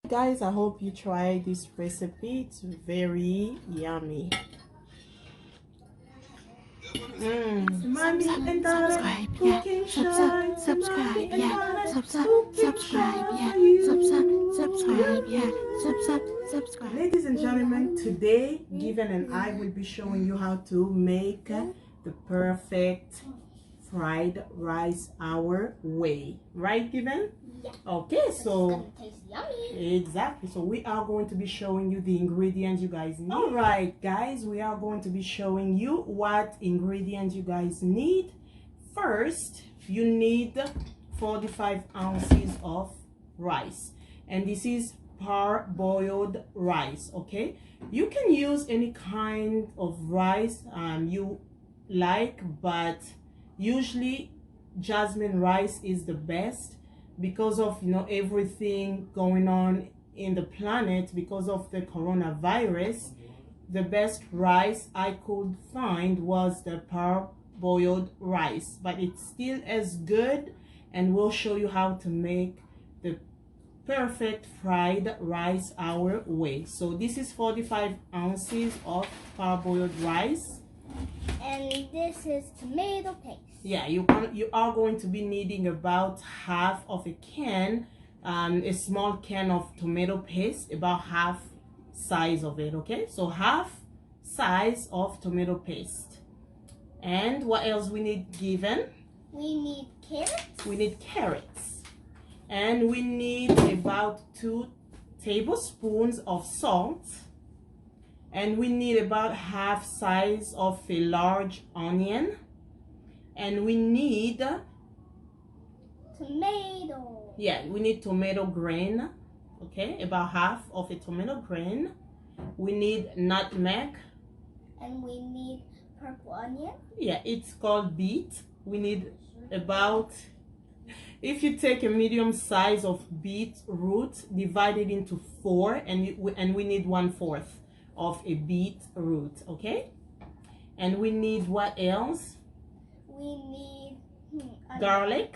Guys, I hope you try this recipe. It's very yummy. Mommy and Dada cooking show. Mommy and Dada cooking show. Subscribe. Ladies and gentlemen, today Given and I will be showing you how to make the perfect fried rice our way. Right, Given? Yeah. Okay, so It's gonna taste yummy. exactly. So we are going to be showing you the ingredients you guys need. All right, guys, we are going to be showing you what ingredients you guys need. First, you need 45 ounces of rice, and this is parboiled rice. Okay, you can use any kind of rice you like, but usually jasmine rice is the best because of everything going on in the planet because of the coronavirus. The best rice I could find was the parboiled rice, but it's still as good, and we'll show you how to make the perfect fried rice our way. So this is 45 ounces of parboiled rice, and this is tomato paste. Yeah, you are going to be needing about half of a can, a small can of tomato paste, about half size of it. Okay, so half size of tomato paste. And what else we need, Given? We need carrots. We need carrots, and we need about 2 tablespoons of salt, and we need about half size of a large onion, and we need tomato. Yeah, we need tomato grain. Okay, about half of a tomato grain. We need nutmeg, and we need purple onion. Yeah, it's called beet. We need about, if you take a medium size of beet root, divide it into 4, and we need 1/4 of a beet root. Okay, and we need what else? We need garlic.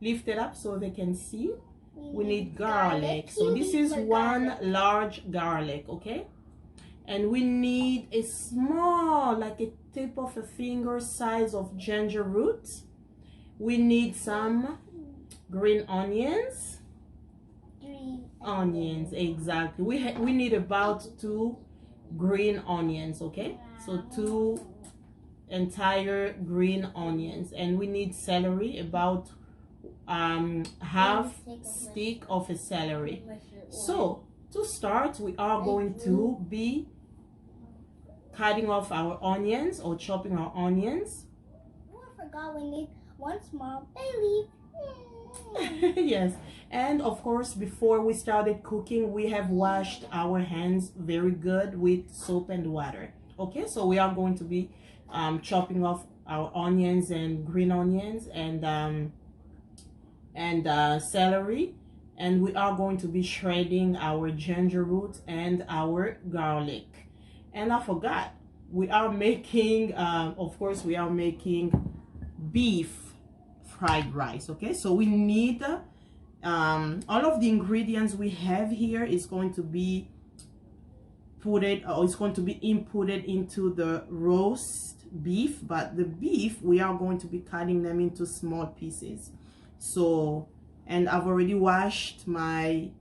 Lift it up so they can see. We need garlic. So this is 1 large garlic. Okay, and we need a small, like a tip of a finger size of ginger root. We need some green onions. Exactly. We need about 2 green onions. Okay, so 2 entire green onions, and we need celery, about half stick of a celery. So to start, we are going to be cutting off our onions, or chopping our onions. Oh, I forgot we need 1 small bay leaf. Yes, and of course, before we started cooking, we have washed our hands very good with soap and water. Okay, so we are going to be chopping off our onions, and green onions, and celery, and we are going to be shredding our ginger root and our garlic. And I forgot, we are making of course we are making beef fried rice. Okay, so we need all of the ingredients we have here is going to be inputted into the roast beef, but the beef, we are going to be cutting them into small pieces. So, and I've already washed my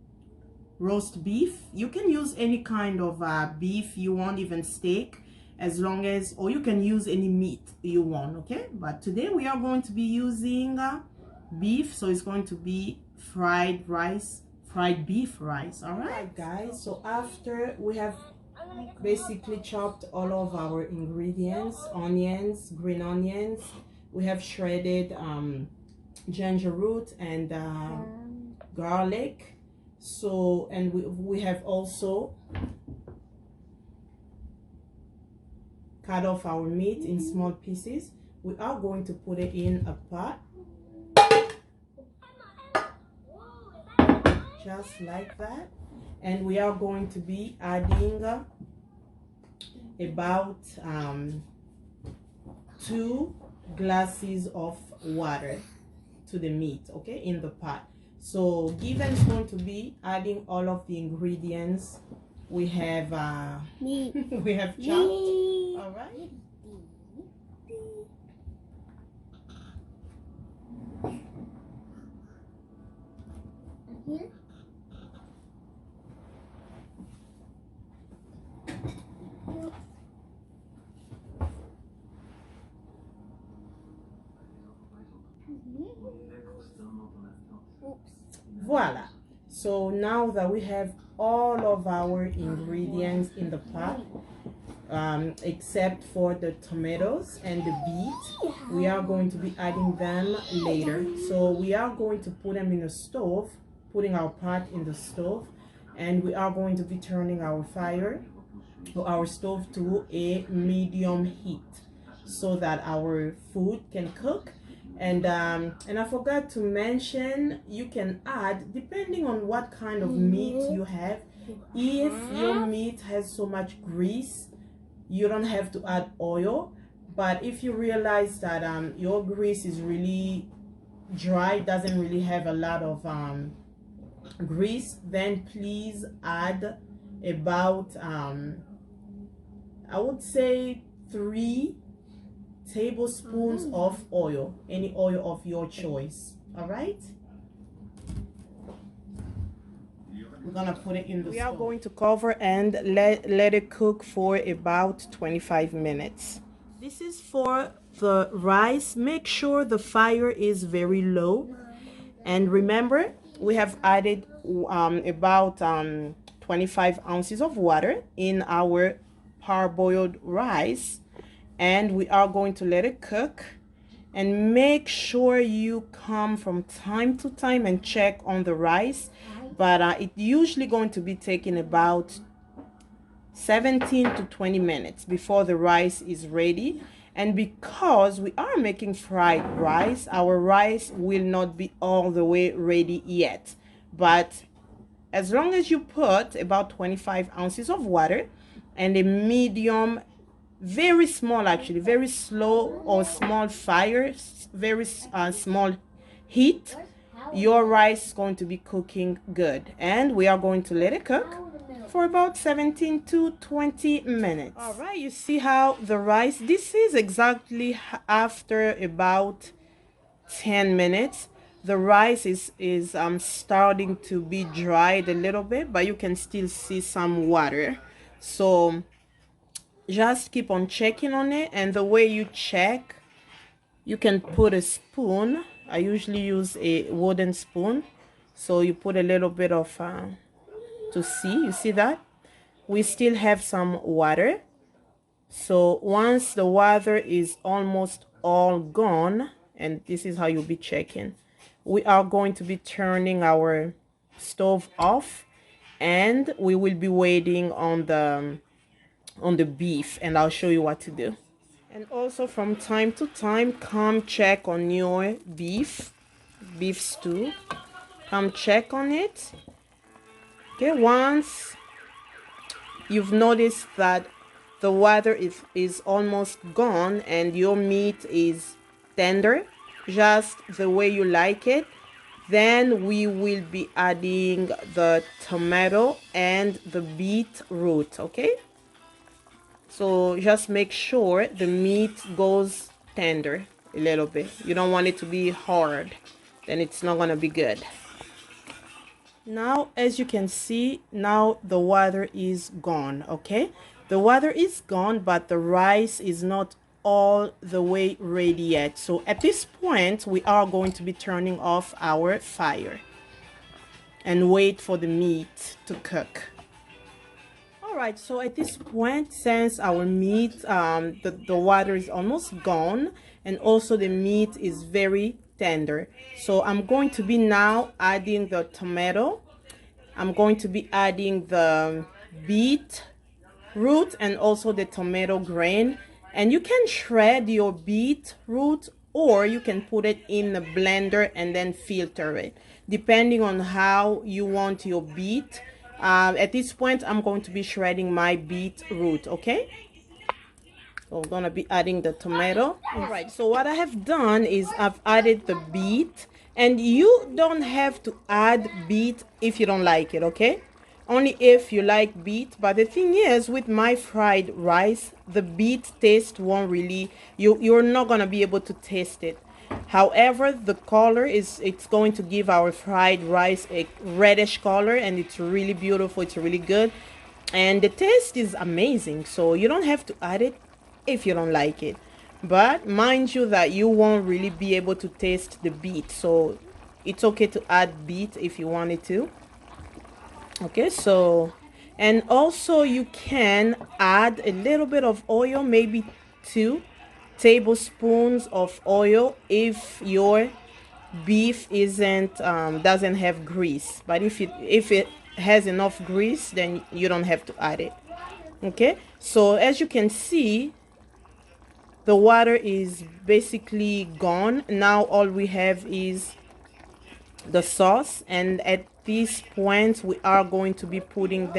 roast beef. You can use any kind of beef you want, even steak, as long as, or you can use any meat you want. Okay, but today we are going to be using beef, so it's going to be fried beef rice. All right, guys, so after we have basically chopped all of our ingredients, onions, green onions, we have shredded ginger root and garlic. So, and we have also cut off our meat in small pieces. We are going to put it in a pot, just like that, and we are going to be adding about 2 glasses of water to the meat, okay, in the pot. So Given's going to be adding all of the ingredients. We have Me. we have chopped. Me. All right. Voila. So now that we have all of our ingredients in the pot, except for the tomatoes and the beet, we are going to be adding them later. So we are going to put them in the stove, putting our pot in the stove, and we are going to be turning our fire or our stove to a medium heat so that our food can cook. And I forgot to mention, you can add, depending on what kind of meat you have. If your meat has so much grease, you don't have to add oil. But if you realize that your grease is really dry, doesn't really have a lot of grease, then please add about I would say 3 tablespoons of oil, any oil of your choice. All right, we're gonna put it in the stove. We are going to cover and let it cook for about 25 minutes. This is for the rice. Make sure the fire is very low, and remember we have added about 25 ounces of water in our parboiled rice, and we are going to let it cook. And make sure you come from time to time and check on the rice, but it's usually going to be taking about 17 to 20 minutes before the rice is ready. And because we are making fried rice, our rice will not be all the way ready yet, but as long as you put about 25 ounces of water and a medium, very small, actually very slow or small fire, very small heat, your rice is going to be cooking good. And we are going to let it cook for about 17 to 20 minutes. All right, you see how the rice, this is exactly after about 10 minutes. The rice is starting to be dried a little bit, but you can still see some water. So just keep on checking on it, and the way you check, you can put a spoon. I usually use a wooden spoon, so you put a little bit of to see. You see that we still have some water. So once the water is almost all gone, and this is how you'll be checking, we are going to be turning our stove off, and we will be waiting on the beef, and I'll show you what to do. And also from time to time, come check on your beef stew. Come check on it. Okay, once you've noticed that the water is almost gone and your meat is tender, just the way you like it, then we will be adding the tomato and the beetroot. Okay, so just make sure the meat goes tender a little bit. You don't want it to be hard, then it's not gonna be good. Now, as you can see, now the water is gone. Okay, the water is gone, but the rice is not all the way ready yet. So at this point, we are going to be turning off our fire and wait for the meat to cook. All right, so at this point, since our meat, the water is almost gone, and also the meat is very tender, so I'm going to be now adding the tomato. I'm going to be adding the beetroot and also the tomato grain. And you can shred your beetroot, or you can put it in the blender and then filter it, depending on how you want your beet. At this point, I'm going to be shredding my beetroot. Okay, so I'm gonna be adding the tomato. All right, so what I have done is I've added the beet, And you don't have to add beet if you don't like it, okay? Only if you like beet. But the thing is, with my fried rice, the beet taste won't really, you're not gonna be able to taste it. However, the color it's going to give our fried rice a reddish color, and it's really beautiful, it's really good, and the taste is amazing. So you don't have to add it if you don't like it. But mind you that you won't really be able to taste the beet, so it's okay to add beet if you wanted to. Okay, so, and also you can add a little bit of oil, maybe 2 tablespoons of oil if your beef isn't doesn't have grease. But if it has enough grease, then you don't have to add it. Okay, so as you can see, the water is basically gone. Now all we have is the sauce, and at this point we are going to be putting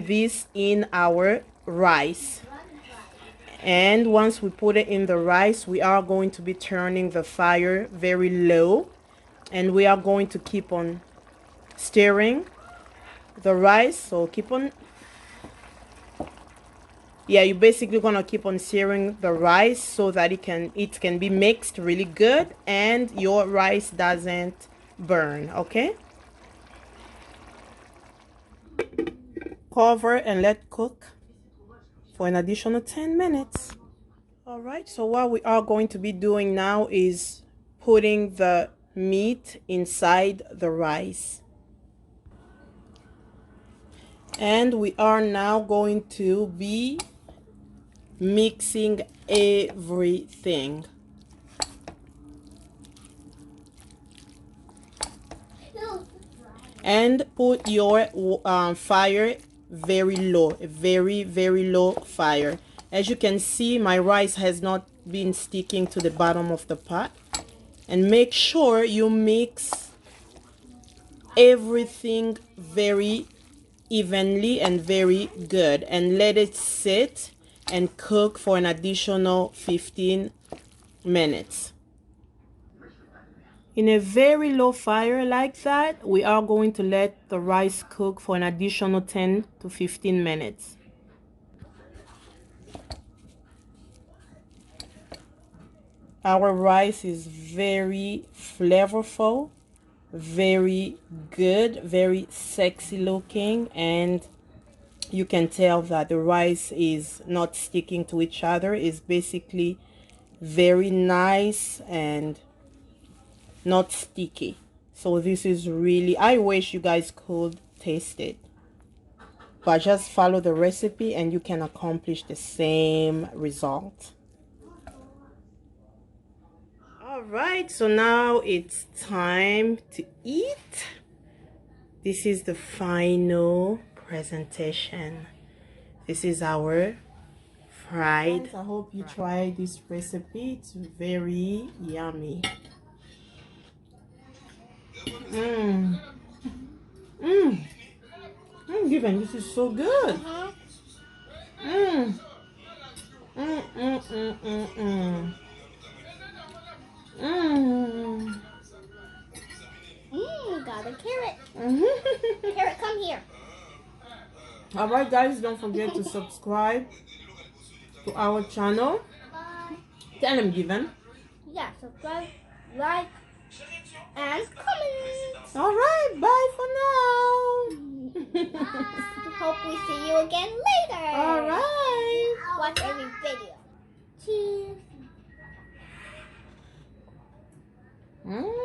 this in our rice. And once we put it in the rice, we are going to be turning the fire very low, and we are going to keep on stirring the rice. So keep on, yeah, you're basically gonna keep on stirring the rice so that it can be mixed really good and your rice doesn't burn. Okay, cover and let cook for an additional 10 minutes. All right, so what we are going to be doing now is putting the meat inside the rice. And we are now going to be mixing everything. And put your fire very low, very, very low fire. As you can see, my rice has not been sticking to the bottom of the pot. And make sure you mix everything very evenly and very good, and let it sit and cook for an additional 15 minutes. In a very low fire like that, we are going to let the rice cook for an additional 10 to 15 minutes. Our rice is very flavorful, very good, very sexy looking, and you can tell that the rice is not sticking to each other. It's basically very nice and not sticky. So this is really, I wish you guys could taste it, but just follow the recipe and you can accomplish the same result. All right, so now it's time to eat. This is the final presentation. This is our fried. Guys, I hope you try this recipe. It's very yummy. Given, this is so good. Got a carrot. Carrot, come here. All right, guys, don't forget to subscribe to our channel. Tell them, Given. Yeah, subscribe, like, and comment. All right, bye for now. Hope we see you again later. All right. Watch every video. Cheers. Mm.